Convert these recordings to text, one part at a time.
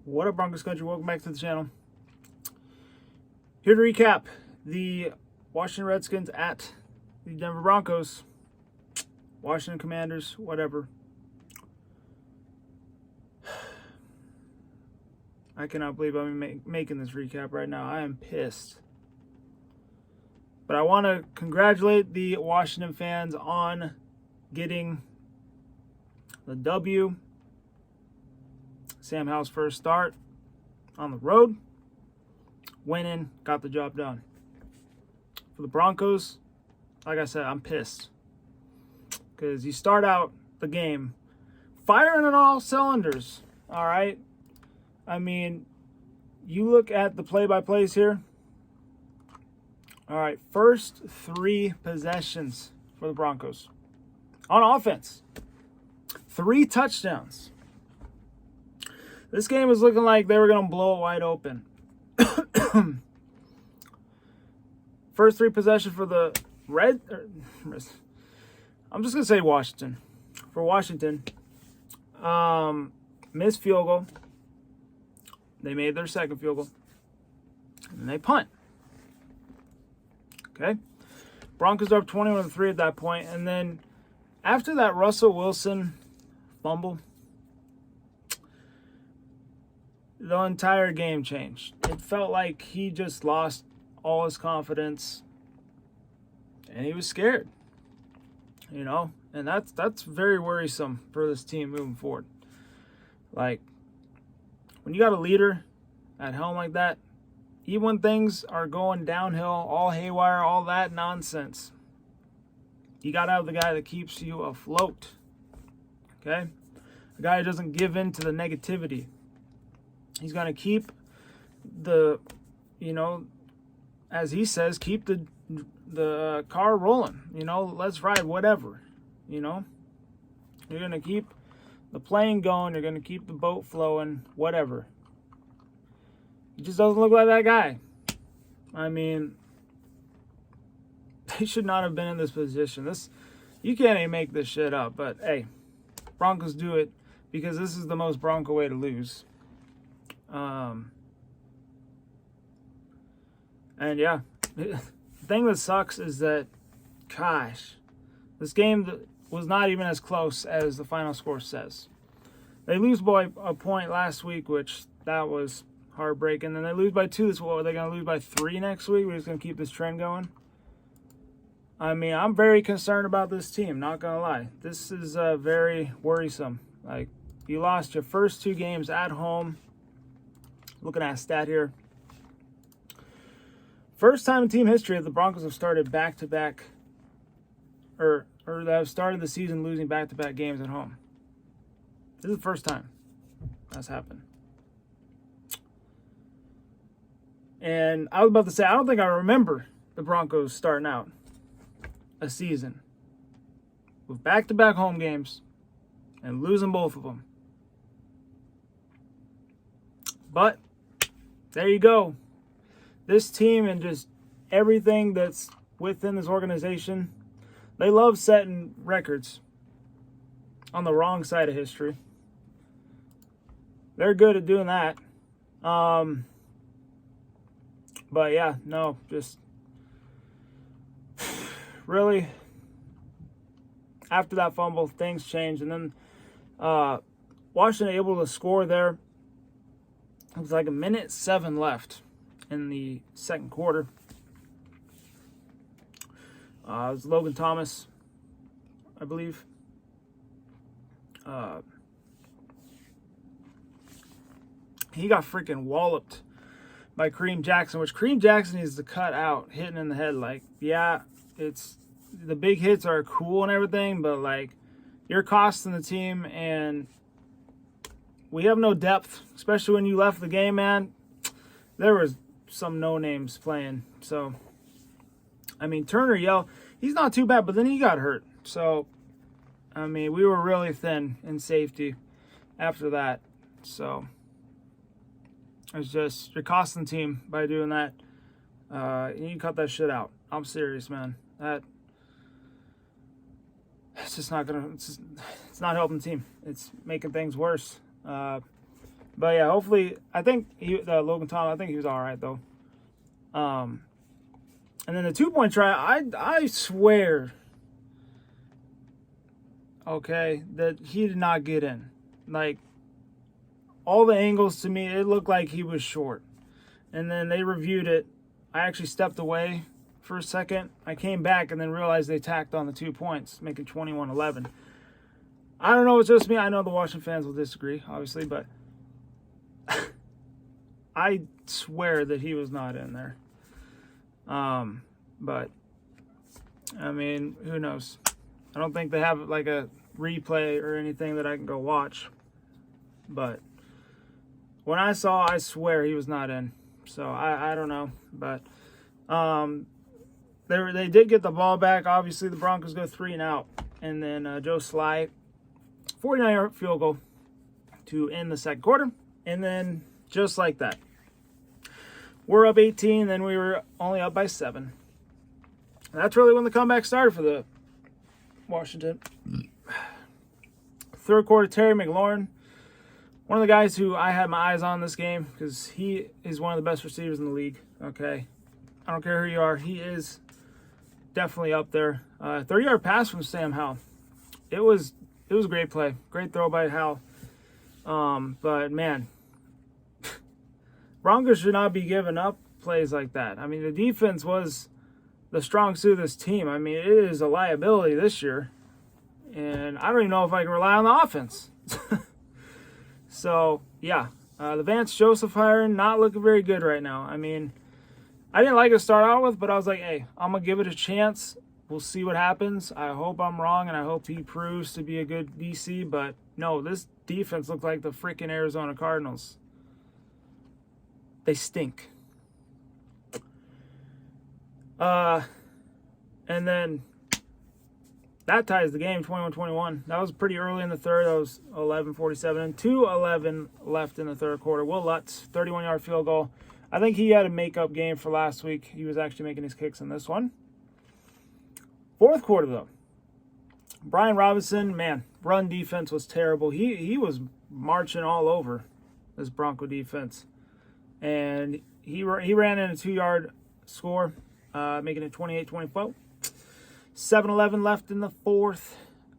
What up, Broncos country? Welcome back to the channel. Here to recap the Washington Redskins at the Denver Broncos. Washington Commanders, whatever. I cannot believe I'm making this recap right now. I am pissed. But I want to congratulate the Washington fans on getting the W. Sam Howell's first start on the road. Went in, got the job done. For the Broncos, like I said, I'm pissed. Because you start out the game firing on all cylinders, all right? I mean, you look at the play-by-plays here. All right, first 3 possessions for the Broncos. On offense, 3 touchdowns. This game was looking like they were going to blow it wide open. First 3 possessions for the I'm just going to say Washington. For Washington, missed field goal. They made their second field goal. And they punt. Okay? Broncos are up 21-3 at that point. And then after that Russell Wilson fumble, the entire game changed. It felt like he just lost all his confidence. And he was scared. You know? And that's very worrisome for this team moving forward. Like, when you got a leader at helm like that, even when things are going downhill, all haywire, all that nonsense, you got to have the guy that keeps you afloat. Okay? A guy who doesn't give in to the negativity. He's going to keep the, as he says, keep the car rolling. Let's ride, whatever. You're going to keep the plane going. You're going to keep the boat flowing, whatever. He just doesn't look like that guy. I mean, they should not have been in this position. You can't even make this shit up. But, hey, Broncos do it because this is the most Bronco way to lose. And yeah, the thing that sucks is that, gosh, this game was not even as close as the final score says. They lose by a point last week, which that was heartbreaking. Then they lose by 2. What, are they going to lose by 3 next week? We're just going to keep this trend going. I mean, I'm very concerned about this team, not going to lie. This is very worrisome. Like, you lost your first 2 games at home. Looking at a stat here. First time in team history that the Broncos have started back-to-back, or that have started the season losing back-to-back games at home. This is the first time that's happened. And I was about to say, I don't think I remember the Broncos starting out a season with back-to-back home games and losing both of them. But there you go. This team and just everything that's within this organization, they love setting records on the wrong side of history. They're good at doing that. But yeah, no, just really after that fumble, things changed. And then Washington able to score there. It was like 1:07 left in the second quarter. It was Logan Thomas, I believe. He got freaking walloped by Kareem Jackson, which Kareem Jackson needs to cut out, hitting in the head. Like, yeah, it's the big hits are cool and everything, but like, you're costing the team, and we have no depth, especially when you left the game, man. There was some no-names playing. So, I mean, Turner yelled. He's not too bad, but then he got hurt. So, I mean, we were really thin in safety after that. So, it's just, you're costing the team by doing that. You can cut that shit out. I'm serious, man. It's just not gonna. It's not helping the team. It's making things worse. But yeah, hopefully, I think Logan Thomas, I think he was all right though. And then the 2-point try, I swear, okay, that he did not get in. Like, all the angles to me, it looked like he was short. And then they reviewed it. I actually stepped away for a second. I came back and then realized they tacked on the 2 points, making 21-11. I don't know, it's just me. I know the Washington fans will disagree, obviously, but I swear that he was not in there. But, I mean, who knows? I don't think they have, like, a replay or anything that I can go watch. But when I saw, I swear he was not in. So, I don't know. But they did get the ball back. Obviously, the Broncos go 3 and out. And then Joe Sly, 49-yard field goal to end the second quarter. And then, just like that, we're up 18, then we were only up by 7. And that's really when the comeback started for the Washington. Third quarter, Terry McLaurin, one of the guys who I had my eyes on this game because he is one of the best receivers in the league, okay? I don't care who you are. He is definitely up there. 30-yard pass from Sam Howell. It was a great play. Great throw by Howell. But, man, Broncos should not be giving up plays like that. I mean, the defense was the strong suit of this team. I mean, it is a liability this year. And I don't even know if I can rely on the offense. So, yeah. The Vance Joseph hiring, not looking very good right now. I mean, I didn't like it to start out with, but I was like, hey, I'm going to give it a chance. We'll see what happens. I hope I'm wrong, and I hope he proves to be a good DC. But, no, this defense looked like the freaking Arizona Cardinals. They stink. And then that ties the game, 21-21. That was pretty early in the third. That was 11:47. And 2:11 left in the third quarter. Will Lutz, 31-yard field goal. I think he had a make-up game for last week. He was actually making his kicks in this one. Fourth quarter, though. Brian Robinson, man, run defense was terrible. He was marching all over this Bronco defense. And he ran in a 2-yard score, making it 28-24. 7:11 left in the fourth.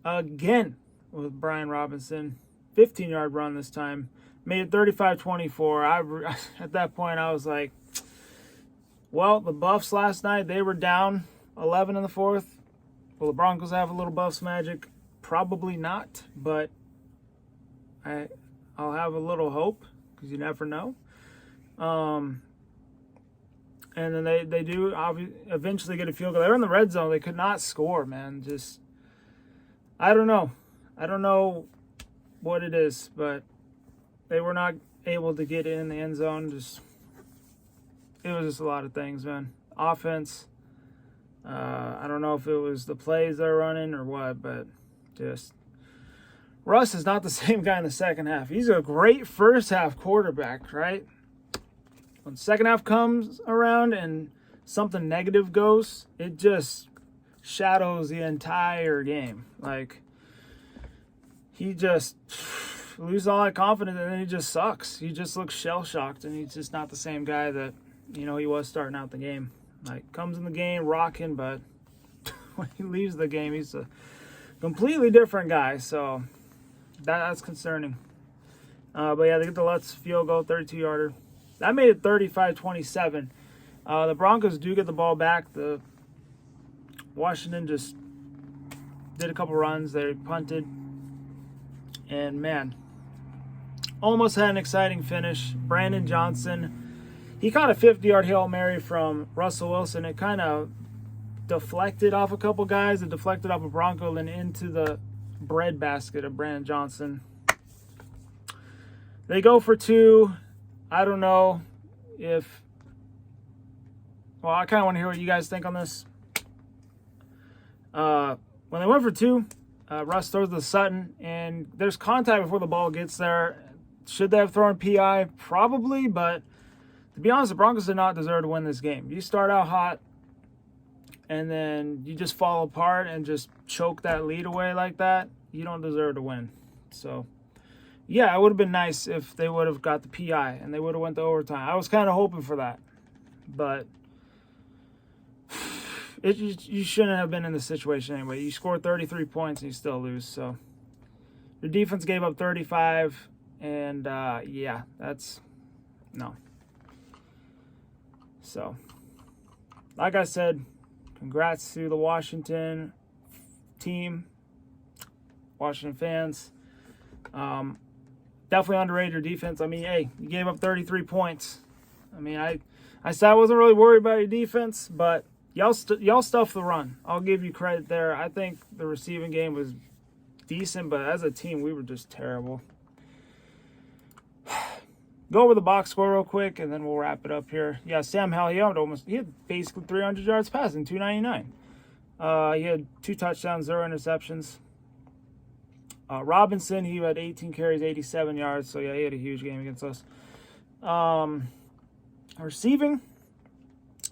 Again with Brian Robinson. 15-yard run this time. Made it 35-24. At that point, I was like, well, the Buffs last night, they were down 11 in the fourth. Will the Broncos have a little Buffs magic? Probably not, but I'll have a little hope because you never know. And then they do eventually get a field goal. They were in the red zone. They could not score, man. Just, I don't know. I don't know what it is, but they were not able to get in the end zone. It was just a lot of things, man. Offense, I don't know if it was the plays they're running or what, but just Russ is not the same guy in the second half. He's a great first half quarterback, right? When the second half comes around and something negative goes, it just shadows the entire game. Like, he just loses all that confidence and then he just sucks. He just looks shell-shocked and he's just not the same guy that, he was starting out the game. Like, comes in the game rocking, but when he leaves the game, he's a completely different guy. So that's concerning. But yeah, they get the Lutz field goal, 32-yarder. That made it 35-27. The Broncos do get the ball back. The Washington just did a couple runs. They punted. And, man, almost had an exciting finish. Brandon Johnson, he caught a 50-yard Hail Mary from Russell Wilson. It kind of deflected off a couple guys. It deflected off a Bronco and into the breadbasket of Brandon Johnson. They go for 2. I don't know if... Well, I kind of want to hear what you guys think on this. When they went for 2, Russ throws to Sutton, and there's contact before the ball gets there. Should they have thrown PI? Probably, but to be honest, the Broncos did not deserve to win this game. You start out hot, and then you just fall apart and just choke that lead away like that. You don't deserve to win. So, yeah, it would have been nice if they would have got the PI and they would have went to overtime. I was kind of hoping for that, but you shouldn't have been in this situation anyway. You scored 33 points and you still lose. So your defense gave up 35, and yeah, that's no. So, like I said, congrats to the Washington team, Washington fans. Definitely underrated your defense. I mean, hey, you gave up 33 points. I mean, I said I wasn't really worried about your defense, but y'all stuffed the run. I'll give you credit there. I think the receiving game was decent, but as a team, we were just terrible. Go over the box score real quick, and then we'll wrap it up here. Yeah, Sam Howell, he had basically 300 yards passing, 299. He had 2 touchdowns, 0 interceptions. Robinson, he had 18 carries, 87 yards. So, yeah, he had a huge game against us. Receiving,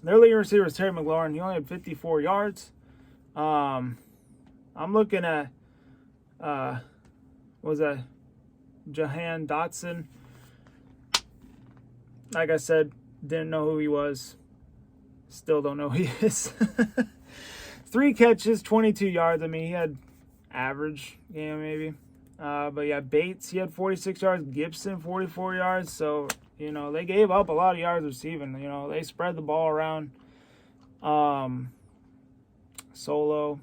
their leading receiver was Terry McLaurin. He only had 54 yards. I'm looking at, what was that? Jahan Dotson. Like I said, didn't know who he was. Still don't know who he is. 3 catches, 22 yards. I mean, he had average game maybe. But yeah, Bates, he had 46 yards. Gibson, 44 yards. So, you know, they gave up a lot of yards receiving. You know, they spread the ball around. Solo.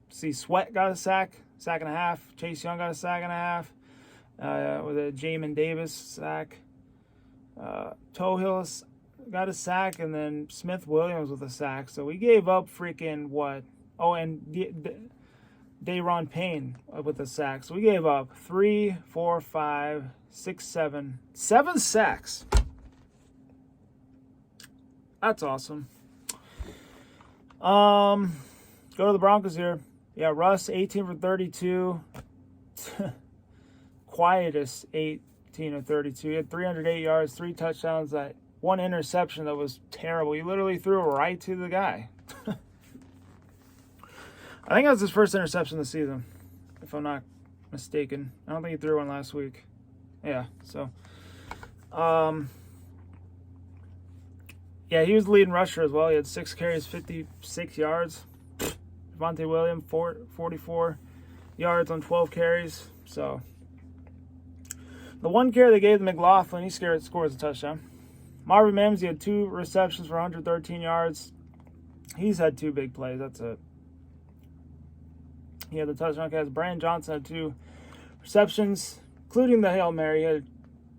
See, Sweat got a sack and a half. Chase Young got a sack and a half. With a Jamin Davis sack. Tohill got a sack, and then Smith Williams with a sack. So we gave up freaking what? Oh, and Dayron Payne with a sack. So we gave up 3, 4, 5, 6, 7 sacks. That's awesome. Go to the Broncos here. Yeah, Russ, 18 for 32. Quietest 18 of 32. He had 308 yards, 3 touchdowns, 1 interception that was terrible. He literally threw it right to the guy. I think that was his first interception this season, if I'm not mistaken. I don't think he threw one last week. Yeah, so. Yeah, he was the leading rusher as well. He had 6 carries, 56 yards. Devontae Williams, 44 yards on 12 carries. So, the 1 carry they gave to McLaughlin, he scores a touchdown. Marvin Mims, he had 2 receptions for 113 yards. He's had 2 big plays. That's it. He had the touchdown catch. Brandon Johnson had 2 receptions, including the Hail Mary. He had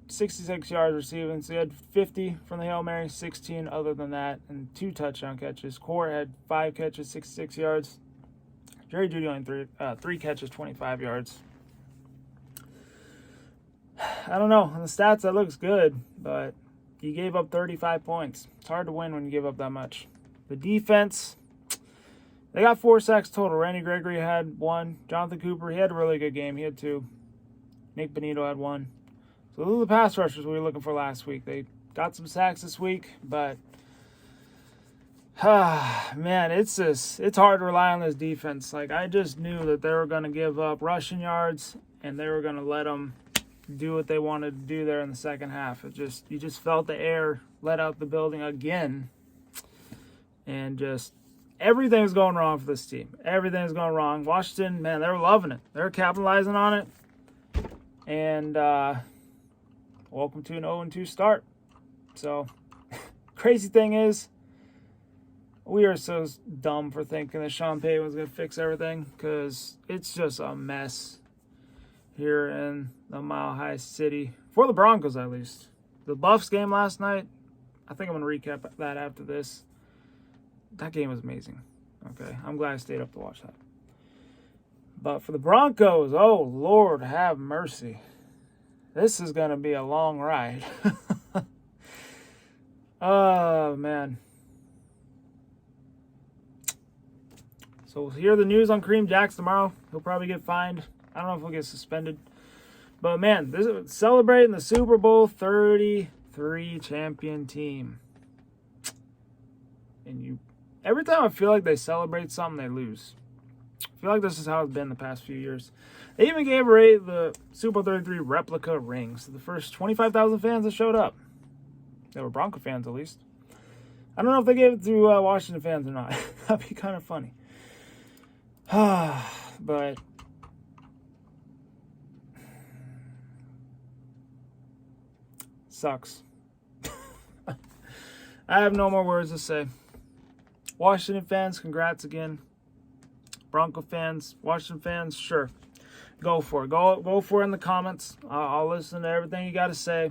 66 yards receiving. So he had 50 from the Hail Mary, 16 other than that, and 2 touchdown catches. Core had 5 catches, 66 yards. Jerry Jeudy only 3 catches, 25 yards. I don't know. On the stats, that looks good, but you gave up 35 points. It's hard to win when you give up that much. The defense, they got 4 sacks total. Randy Gregory had 1. Jonathan Cooper, he had a really good game. He had 2. Nick Benito had 1. So those are the pass rushers we were looking for last week. They got some sacks this week, but man, it's hard to rely on this defense. Like, I just knew that they were going to give up rushing yards and they were going to let them do what they wanted to do there in the second half. You just felt the air let out the building again, and just everything was going wrong for this team. Everything's going wrong. Washington, man, they were loving it. They were capitalizing on it, and welcome to an 0-2 start. So, crazy thing is, we are so dumb for thinking that Sean Payton was going to fix everything, because it's just a mess here in the Mile High City, for the Broncos at least. The Buffs game last night, I think I'm going to recap that after this. That game was amazing. Okay, I'm glad I stayed up to watch that. But for the Broncos, oh, Lord have mercy. This is going to be a long ride. Oh, man. So we'll hear the news on Kareem Jackson tomorrow. He'll probably get fined. I don't know if he'll get suspended. But, man, this is celebrating the Super Bowl 33 champion team. And every time I feel like they celebrate something, they lose. I feel like this is how it's been the past few years. They even gave away the Super Bowl 33 replica rings to the first 25,000 fans that showed up. They were Bronco fans, at least. I don't know if they gave it to Washington fans or not. That'd be kind of funny. But sucks. I have no more words to say. Washington fans, congrats again. Bronco fans, Washington fans, sure. Go for it. Go for it in the comments. I'll listen to everything you got to say.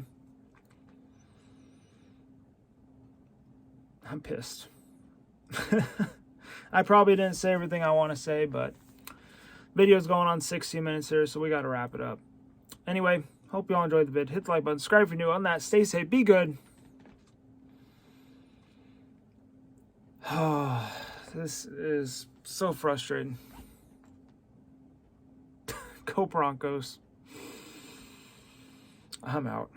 I'm pissed. I probably didn't say everything I want to say, but video's going on 60 minutes here, so we got to wrap it up. Anyway, hope you all enjoyed the vid. Hit the like button, subscribe if you're new. On that, stay safe, be good. This is so frustrating. Go Broncos. I'm out.